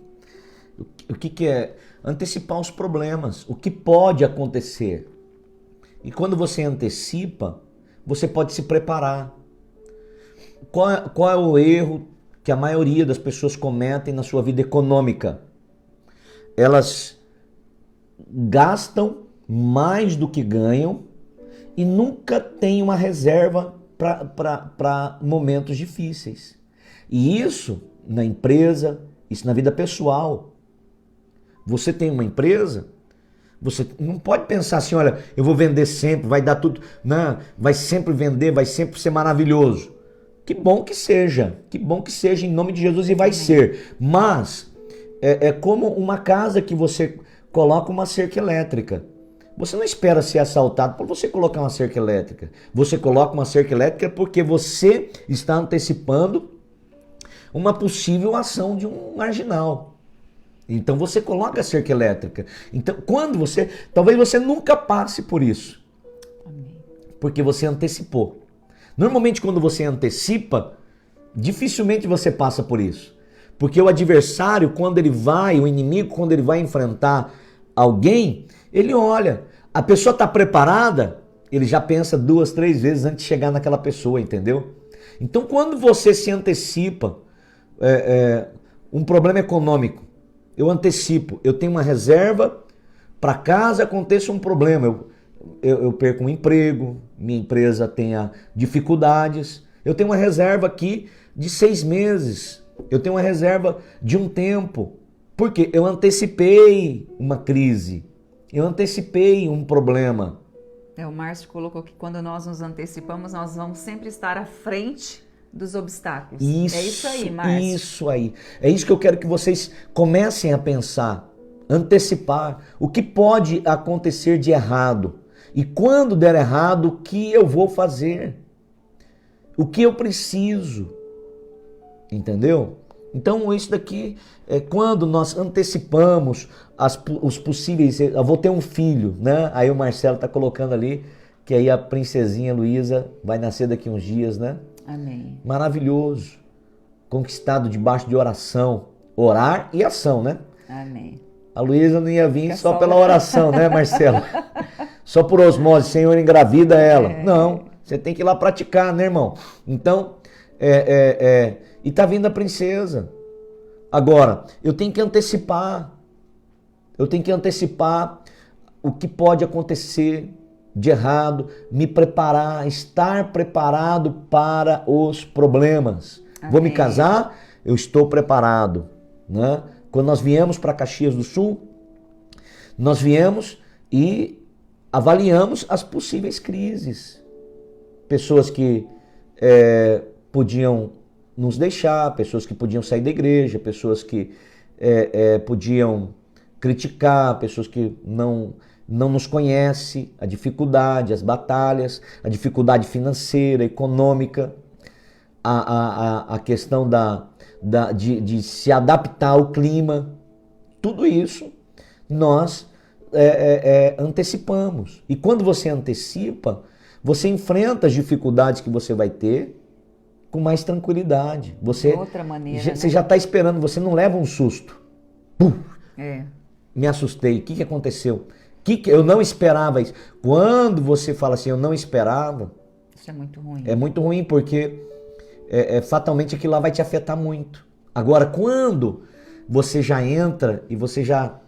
O que é? Antecipar os problemas, o que pode acontecer. E quando você antecipa, você pode se preparar. Qual é o erro que a maioria das pessoas cometem na sua vida econômica? Elas gastam mais do que ganham e nunca tem uma reserva para momentos difíceis. E isso na empresa, isso na vida pessoal. Você tem uma empresa, você não pode pensar assim, olha, eu vou vender sempre, vai dar tudo, não, vai sempre vender, vai sempre ser maravilhoso. Que bom que seja em nome de Jesus e vai ser. Mas é como uma casa que você coloca uma cerca elétrica. Você não espera ser assaltado por você colocar uma cerca elétrica. Você coloca uma cerca elétrica porque você está antecipando uma possível ação de um marginal. Então você coloca a cerca elétrica. Então talvez você nunca passe por isso. Porque você antecipou. Normalmente quando você antecipa, dificilmente você passa por isso. Porque o adversário, o inimigo, quando ele vai enfrentar alguém, ele olha, a pessoa está preparada, ele já pensa 2, 3 vezes antes de chegar naquela pessoa, entendeu? Então, quando você se antecipa, um problema econômico, eu antecipo, eu tenho uma reserva para caso aconteça um problema, eu perco um emprego, minha empresa tenha dificuldades, eu tenho uma reserva aqui de 6 meses, eu tenho uma reserva de um tempo, porque eu antecipei uma crise, eu antecipei um problema. O Márcio colocou que quando nós nos antecipamos, nós vamos sempre estar à frente dos obstáculos. É isso aí, Márcio. Isso aí. É isso que eu quero que vocês comecem a pensar, antecipar o que pode acontecer de errado. E quando der errado, o que eu vou fazer? O que eu preciso? Entendeu? Então isso daqui é quando nós antecipamos os possíveis... Eu vou ter um filho, né? Aí o Marcelo está colocando ali que aí a princesinha Luísa vai nascer daqui uns dias, né? Amém. Maravilhoso. Conquistado debaixo de oração. Orar e ação, né? Amém. A Luísa não ia vir só pela oração, né, Marcelo? Só por osmose, Senhor, engravida ela. Não, você tem que ir lá praticar, né, irmão? Então, e tá vindo a princesa. Agora, eu tenho que antecipar. Eu tenho que antecipar o que pode acontecer de errado, me preparar, estar preparado para os problemas. Amém. Vou me casar, eu estou preparado, né? Quando nós viemos para Caxias do Sul, nós viemos e avaliamos as possíveis crises. Pessoas que podiam nos deixar, pessoas que podiam sair da igreja, pessoas que podiam criticar, pessoas que não nos conhecem, a dificuldade, as batalhas, a dificuldade financeira, econômica, a questão de se adaptar ao clima, tudo isso nós antecipamos. E quando você antecipa, você enfrenta as dificuldades que você vai ter com mais tranquilidade. Você, de outra maneira, você já está esperando, você não leva um susto. Pum, me assustei, o que aconteceu? Eu não esperava isso. Quando você fala assim, eu não esperava... Isso é muito ruim. É muito ruim porque... fatalmente aquilo lá vai te afetar muito. Agora, quando você já entra e você já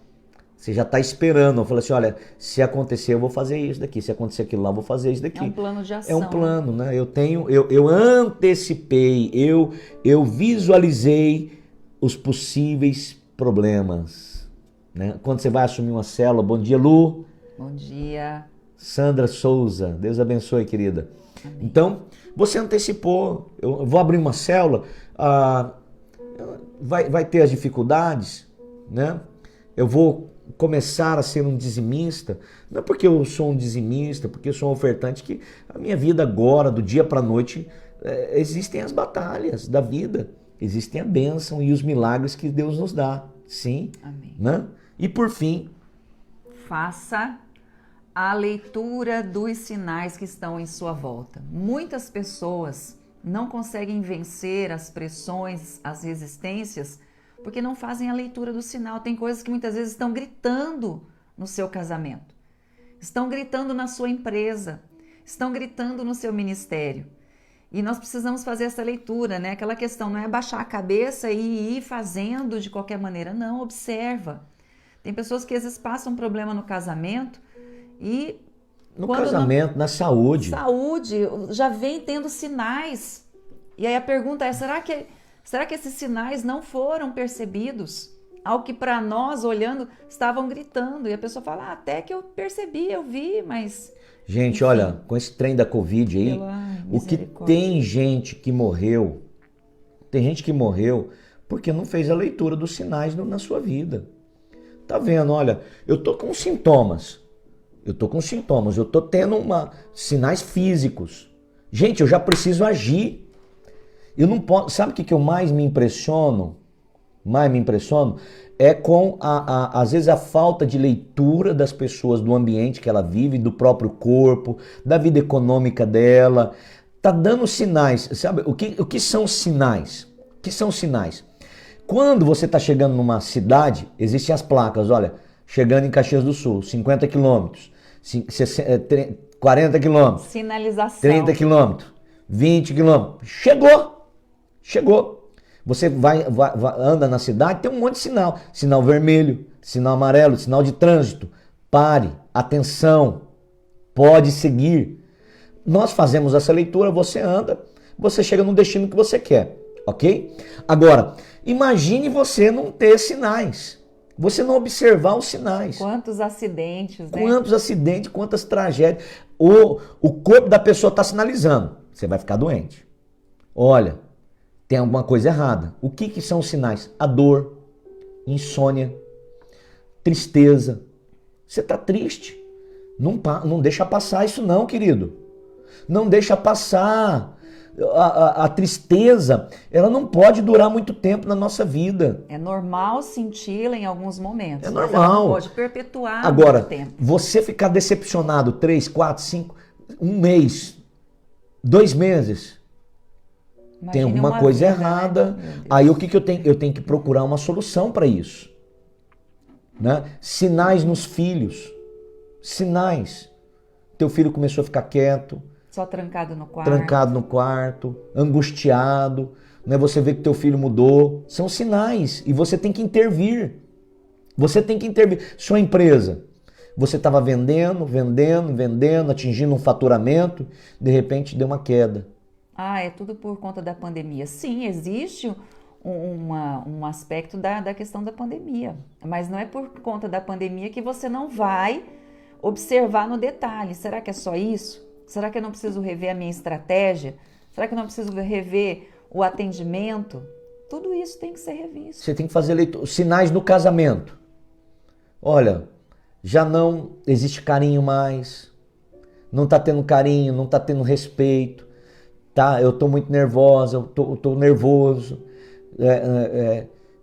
está esperando, eu falo assim, olha, se acontecer eu vou fazer isso daqui, se acontecer aquilo lá eu vou fazer isso daqui. É um plano de ação. É um plano, né? Eu antecipei, eu visualizei os possíveis problemas, né? Quando você vai assumir uma célula, bom dia, Lu. Bom dia. Sandra Souza, Deus abençoe, querida. Amém. Então, você antecipou, eu vou abrir uma célula, vai ter as dificuldades, né? Eu vou começar a ser um dizimista, não é porque eu sou um dizimista, porque eu sou um ofertante, que a minha vida agora, do dia para a noite, existem as batalhas da vida, existem a bênção e os milagres que Deus nos dá, sim. Amém. Né? E por fim, faça a leitura dos sinais que estão em sua volta. Muitas pessoas não conseguem vencer as pressões, as resistências, porque não fazem a leitura do sinal. Tem coisas que muitas vezes estão gritando no seu casamento, estão gritando na sua empresa, estão gritando no seu ministério. E nós precisamos fazer essa leitura, né? Aquela questão não é baixar a cabeça e ir fazendo de qualquer maneira. Não, observa. Tem pessoas que às vezes passam um problema no casamento e... No casamento, na saúde. Saúde, já vem tendo sinais. E aí a pergunta é, será que esses sinais não foram percebidos? Ao que para nós, olhando, estavam gritando. E a pessoa fala, até que eu percebi, eu vi, mas... Gente, enfim, olha, com esse trem da Covid aí, o que tem gente que morreu porque não fez a leitura dos sinais na sua vida. Tá vendo? Olha, eu tô com sintomas, eu tô tendo sinais físicos. Gente, eu já preciso agir. Eu não posso, sabe o que eu mais me impressiono? É com, às vezes, a falta de leitura das pessoas, do ambiente que ela vive, do próprio corpo, da vida econômica dela. Tá dando sinais, sabe? O que são sinais? O que são sinais? Quando você está chegando numa cidade, existem as placas, olha, chegando em Caxias do Sul, 50 quilômetros, 40 quilômetros, sinalização. 30 quilômetros. 20 quilômetros. Chegou. Você anda na cidade, tem um monte de sinal. Sinal vermelho, sinal amarelo, sinal de trânsito. Pare, atenção, pode seguir. Nós fazemos essa leitura, você anda, você chega no destino que você quer, ok? Agora, imagine você não ter sinais. Você não observar os sinais. Quantos acidentes, né? Quantos acidentes, quantas tragédias. O corpo da pessoa está sinalizando. Você vai ficar doente. Olha, tem alguma coisa errada. O que são os sinais? A dor, insônia, tristeza. Você está triste. Não deixa passar isso não, querido. Não deixa passar. A tristeza, ela não pode durar muito tempo na nossa vida. É normal senti-la em alguns momentos. É mas normal. ela não pode perpetuar Agora, muito tempo. você ficar decepcionado 3, 4, 5, um mês, 2 meses, Imagine tem alguma uma coisa vida, errada. né? Aí o que eu tenho? Eu tenho que procurar uma solução para isso. Né? Sinais nos filhos. Sinais. Teu filho começou a ficar quieto. Só trancado no quarto. Angustiado, né? Você vê que teu filho mudou. São sinais e você tem que intervir. Sua empresa, você estava vendendo, atingindo um faturamento, de repente deu uma queda. É tudo por conta da pandemia. Sim, existe um aspecto da questão da pandemia, mas não é por conta da pandemia que você não vai observar no detalhe. Será que é só isso? Será que eu não preciso rever a minha estratégia? Será que eu não preciso rever o atendimento? Tudo isso tem que ser revisto. Você tem que fazer sinais no casamento. Olha, já não existe carinho mais. Não está tendo carinho, não está tendo respeito. Tá? Eu estou muito nervosa, eu tô nervoso.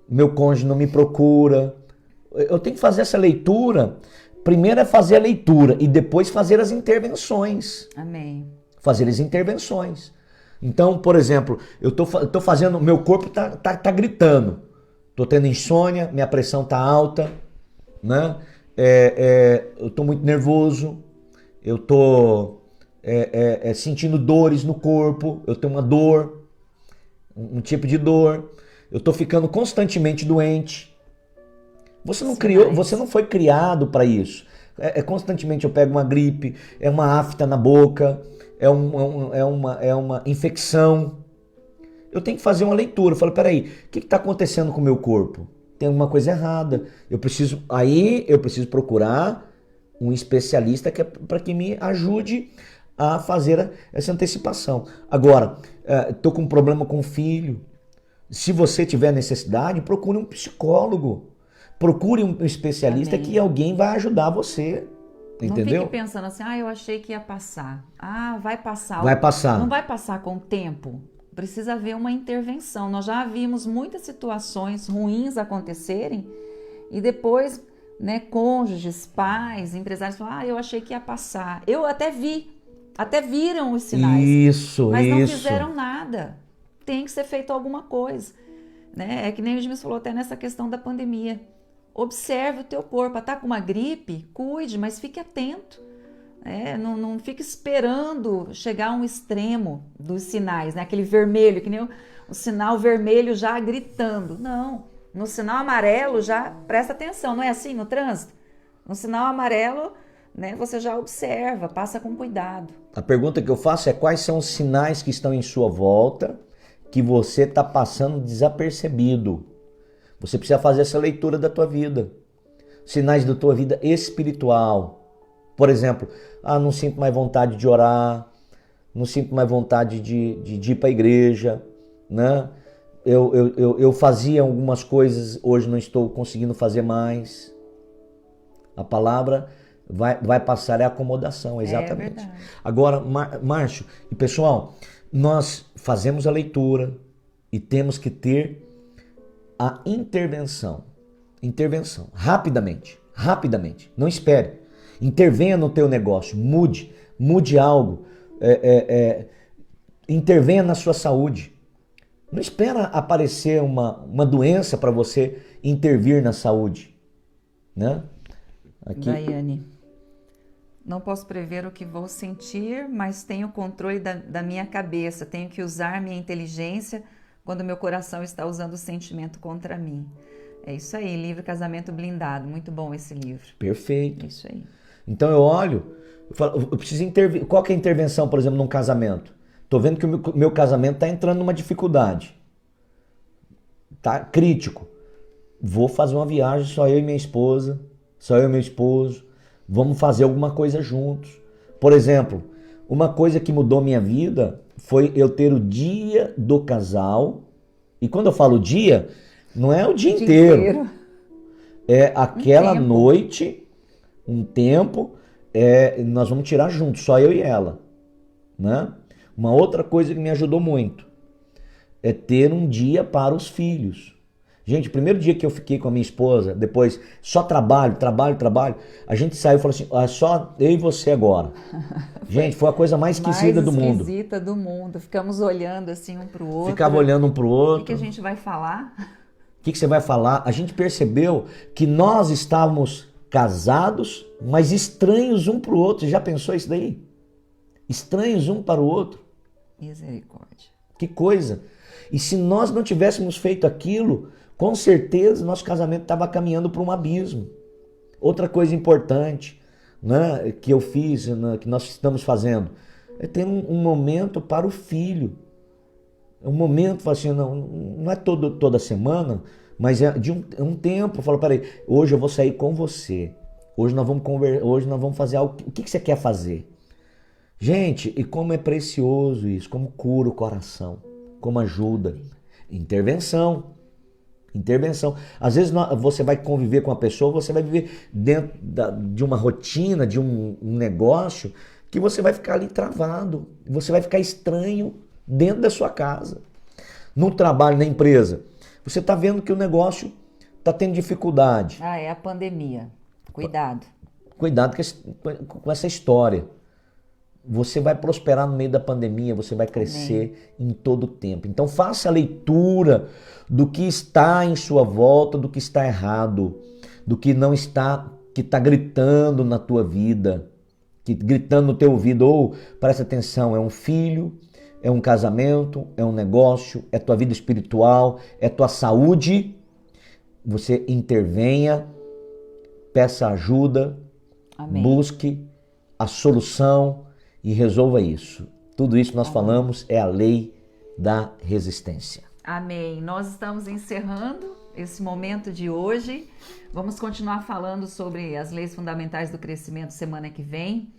Meu cônjuge não me procura. Eu tenho que fazer essa leitura. Primeiro é fazer a leitura e depois fazer as intervenções. Amém. Fazer as intervenções. Então, por exemplo, eu tô fazendo, meu corpo tá gritando. Tô tendo insônia, minha pressão tá alta, né? Eu tô muito nervoso, eu tô sentindo dores no corpo, eu tenho uma dor, um tipo de dor, eu tô ficando constantemente doente. Você não foi criado para isso. Constantemente eu pego uma gripe, é uma afta na boca, é uma infecção. Eu tenho que fazer uma leitura. Eu falo, peraí, o que está acontecendo com o meu corpo? Tem alguma coisa errada. Eu preciso procurar um especialista para que me ajude a fazer essa antecipação. Agora, estou com um problema com o filho. Se você tiver necessidade, procure um psicólogo. Procure um especialista. Amém. Que alguém vai ajudar você. Entendeu? Não fique pensando assim, eu achei que ia passar. Vai passar. Vai passar. Não vai passar com o tempo. Precisa haver uma intervenção. Nós já vimos muitas situações ruins acontecerem e depois, né, cônjuges, pais, empresários falam, eu achei que ia passar. Eu até viram os sinais. Mas não fizeram nada. Tem que ser feito alguma coisa. Né? É que nem o Edmilson falou até nessa questão da pandemia. Observe o teu corpo. Tá com uma gripe? Cuide, mas fique atento. Não fique esperando chegar a um extremo dos sinais, né? Aquele vermelho, que nem o sinal vermelho já gritando. Não, no sinal amarelo já presta atenção, não é assim no trânsito? No sinal amarelo, né, você já observa, passa com cuidado. A pergunta que eu faço é quais são os sinais que estão em sua volta que você está passando desapercebido? Você precisa fazer essa leitura da tua vida. Sinais da tua vida espiritual. Por exemplo, não sinto mais vontade de orar, não sinto mais vontade de ir para a igreja, né? Eu fazia algumas coisas, hoje não estou conseguindo fazer mais. A palavra vai passar, é acomodação, exatamente. É Agora, Márcio e pessoal, nós fazemos a leitura e temos que ter a intervenção, rapidamente, não espere, intervenha no teu negócio, mude algo, intervenha na sua saúde, não espera aparecer uma doença para você intervir na saúde, né? Aqui. Daiane, Não posso prever o que vou sentir, mas tenho controle da minha cabeça. Tenho que usar minha inteligência quando meu coração está usando o sentimento contra mim. É isso aí, livro Casamento Blindado. Muito bom esse livro. Perfeito. É isso aí. Então eu olho, eu falo, eu preciso intervir. Qual que é a intervenção, por exemplo, num casamento? Tô vendo que o meu casamento está entrando numa dificuldade. Tá crítico. Vou fazer uma viagem, só eu e minha esposa, só eu e meu esposo. Vamos fazer alguma coisa juntos. Por exemplo, uma coisa que mudou minha vida foi eu ter o dia do casal. E quando eu falo dia, não é o dia inteiro. É aquela noite, um tempo, nós vamos tirar juntos, só eu e ela. Né? Uma outra coisa que me ajudou muito é ter um dia para os filhos. Gente, o primeiro dia que eu fiquei com a minha esposa, depois só trabalho, a gente saiu e falou assim, só eu e você agora. Gente, foi a coisa mais esquisita do mundo. Mais esquisita do mundo. Ficamos olhando assim um pro outro. Ficava olhando um pro outro. O que a gente vai falar? O que você vai falar? A gente percebeu que nós estávamos casados, mas estranhos um pro outro. Você já pensou isso daí? Estranhos um para o outro. Misericórdia. Que coisa. E se nós não tivéssemos feito aquilo, com certeza nosso casamento estava caminhando para um abismo. Outra coisa importante, né, que eu fiz, né, que nós estamos fazendo, é ter um momento para o filho. Um momento, assim, não é toda semana, mas é de um tempo. Eu falo, peraí, hoje eu vou sair com você. Hoje nós vamos conversar, hoje nós vamos fazer algo. O que você quer fazer? Gente, e como é precioso isso, como cura o coração, como ajuda. Intervenção. Às vezes você vai conviver com uma pessoa, você vai viver dentro de uma rotina, de um negócio, que você vai ficar ali travado, você vai ficar estranho dentro da sua casa. No trabalho, na empresa, você está vendo que o negócio está tendo dificuldade. É a pandemia. Cuidado. Cuidado com essa história. Você vai prosperar no meio da pandemia, você vai crescer em todo o tempo. Então faça a leitura do que está em sua volta, do que está errado, do que não está, que está gritando na tua vida, gritando no teu ouvido. Ou, presta atenção, é um filho, é um casamento, é um negócio, é tua vida espiritual, é tua saúde. Você intervenha, peça ajuda, Amém. Busque a solução e resolva isso. Tudo isso nós falamos é a lei da resistência. Amém. Nós estamos encerrando esse momento de hoje. Vamos continuar falando sobre as leis fundamentais do crescimento semana que vem.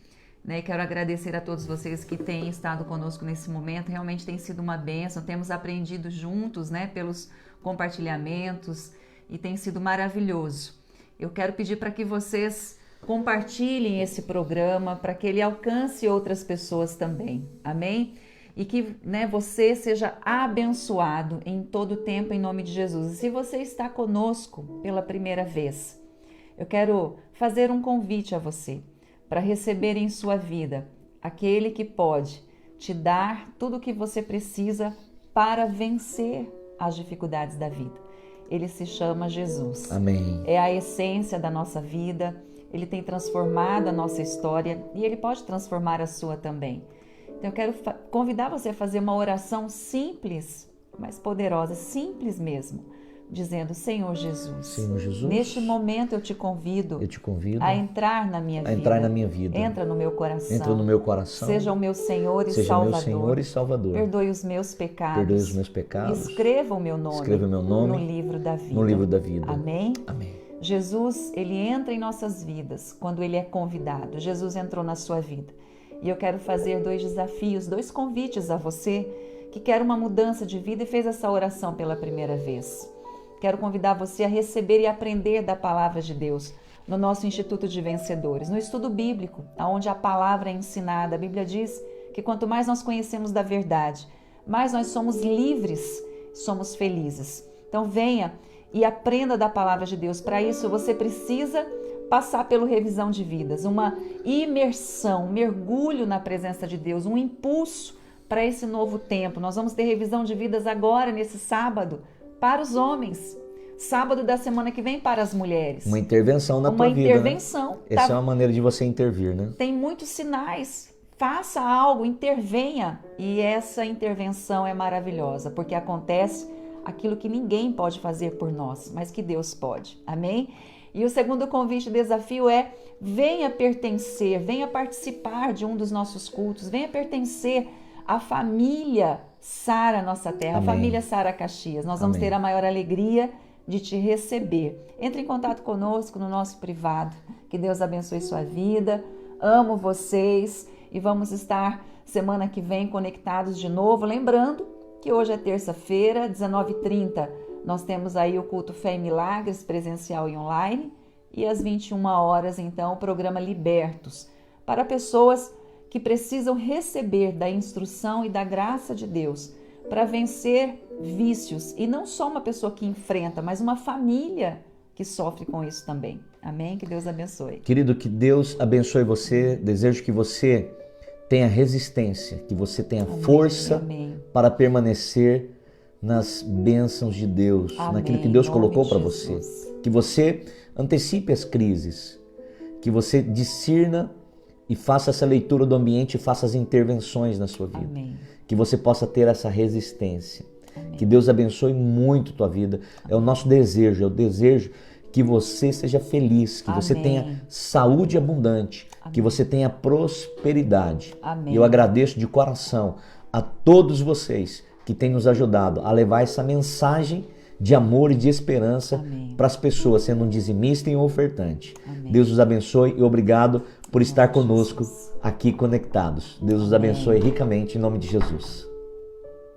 Quero agradecer a todos vocês que têm estado conosco nesse momento. Realmente tem sido uma bênção. Temos aprendido juntos, pelos compartilhamentos, e tem sido maravilhoso. Eu quero pedir para que vocês compartilhem esse programa para que ele alcance outras pessoas também. Amém? E que você seja abençoado em todo o tempo em nome de Jesus. E se você está conosco pela primeira vez, eu quero fazer um convite a você para receber em sua vida aquele que pode te dar tudo o que você precisa para vencer as dificuldades da vida. Ele se chama Jesus. Amém. É a essência da nossa vida. Ele tem transformado a nossa história e Ele pode transformar a sua também. Então eu quero convidar você a fazer uma oração simples, mas poderosa, simples mesmo, dizendo: Senhor Jesus, neste momento eu te convido a entrar na minha vida. Entra no meu coração. Seja o meu Senhor e Salvador. Perdoe os meus pecados. Escreva o meu nome no livro da vida. Amém? Jesus, Ele entra em nossas vidas quando Ele é convidado. Jesus entrou na sua vida. E eu quero fazer 2 desafios, 2 convites a você que quer uma mudança de vida e fez essa oração pela primeira vez. Quero convidar você a receber e aprender da palavra de Deus no nosso Instituto de Vencedores, no estudo bíblico, onde a palavra é ensinada. A Bíblia diz que quanto mais nós conhecemos da verdade, mais nós somos livres, somos felizes. Então venha e aprenda da palavra de Deus. Para isso você precisa passar pelo revisão de vidas, uma imersão, um mergulho na presença de Deus, um impulso para esse novo tempo. Nós vamos ter revisão de vidas agora, nesse sábado, para os homens. sábado da semana que vem para as mulheres. Uma intervenção na tua vida. Uma intervenção. Né? Essa é uma maneira de você intervir, né? Tem muitos sinais. Faça algo, intervenha. E essa intervenção é maravilhosa, porque acontece aquilo que ninguém pode fazer por nós, mas que Deus pode. Amém? E o segundo convite, desafio é: venha pertencer, venha participar de um dos nossos cultos, venha pertencer à família Sara Nossa Terra, Amém. A família Sara Caxias. Nós vamos Amém. ter a maior alegria de te receber. Entre em contato conosco no nosso privado. Que Deus abençoe sua vida. Amo vocês e vamos estar semana que vem conectados de novo. Lembrando que hoje é terça-feira, 19h30, nós temos aí o culto Fé e Milagres, presencial e online. E às 21 horas, então, o programa Libertos, para pessoas que precisam receber da instrução e da graça de Deus para vencer vícios. E não só uma pessoa que enfrenta, mas uma família que sofre com isso também. Amém? Que Deus abençoe. Querido, que Deus abençoe você. Desejo que você tenha resistência, que você tenha força para permanecer nas bênçãos de Deus, naquilo que Deus colocou para você. Que você antecipe as crises, que você discirna e faça essa leitura do ambiente e faça as intervenções na sua vida. Amém. Que você possa ter essa resistência. Amém. Que Deus abençoe muito tua vida. Amém. É o nosso desejo, é o desejo que você seja feliz, que você tenha saúde abundante, que você tenha prosperidade. Amém. E eu agradeço de coração a todos vocês que têm nos ajudado a levar essa mensagem de amor e de esperança para as pessoas, sendo um dizimista e um ofertante. Amém. Deus os abençoe e obrigado por estar conosco aqui conectados. Deus os abençoe ricamente em nome de Jesus.